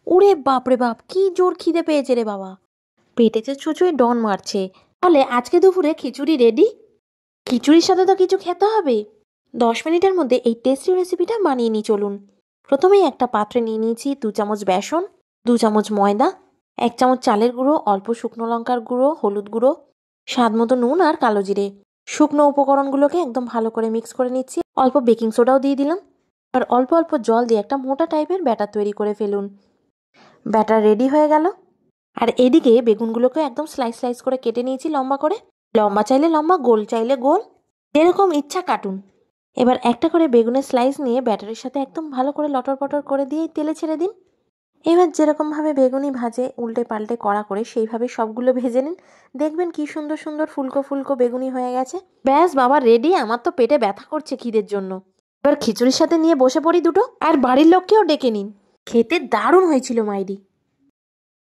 ওরে বাপ রে বাপ, কি জোর খিদে পেয়েছে রে বাবা, পেটে যে ছুঁচোয় ডন মারছে। তাহলে আজকে দুপুরে খিচুড়ি রেডি। খিচুড়ির সাথে তো কিছু খেতে হবে। 10 মিনিটের মধ্যে এই টেস্টি রেসিপিটা বানিয়ে নিই চলুন। প্রথমেই একটা পাত্রে নিয়ে নিয়েছি 2 চামচ বেসন, 2 চামচ ময়দা, 1 চামচ চালের গুঁড়ো, অল্প শুকনো লঙ্কার গুঁড়ো, হলুদ গুঁড়ো, স্বাদ মতো নুন আর কালো জিরে। শুকনো উপকরণগুলোকে একদম ভালো করে মিক্স করে নিচ্ছি। অল্প বেকিং সোডাও দিয়ে দিলাম। আর অল্প অল্প জল দিয়ে একটা মোটা টাইপের ব্যাটার তৈরি করে ফেলুন। ব্যাটার রেডি হয়ে গেল। আর এদিকে বেগুনগুলোকে একদম স্লাইস স্লাইস করে কেটে নিয়েছি লম্বা করে। লম্বা চাইলে লম্বা, গোল চাইলে গোল, যেরকম ইচ্ছা কাটুন। এবার একটা করে বেগুনের স্লাইস নিয়ে ব্যাটারের সাথে একদম ভালো করে লটর পটর করে দিয়ে তেলে ছেড়ে দিন। এবার যেরকমভাবে বেগুনি ভাজে উল্টে পাল্টে কড়া করে সেইভাবে সবগুলো ভেজে নিন। দেখবেন কি সুন্দর সুন্দর ফুলকো ফুলকো বেগুনি হয়ে গেছে। ব্যাস বাবা রেডি। আমার তো পেটে ব্যথা করছে খিদের জন্য। এবার খিচুড়ির সাথে নিয়ে বসে পড়ি দুটো, আর বাড়ির লোককেও ডেকে নিন। খেতে দারুণ হয়েছিল মাইরি।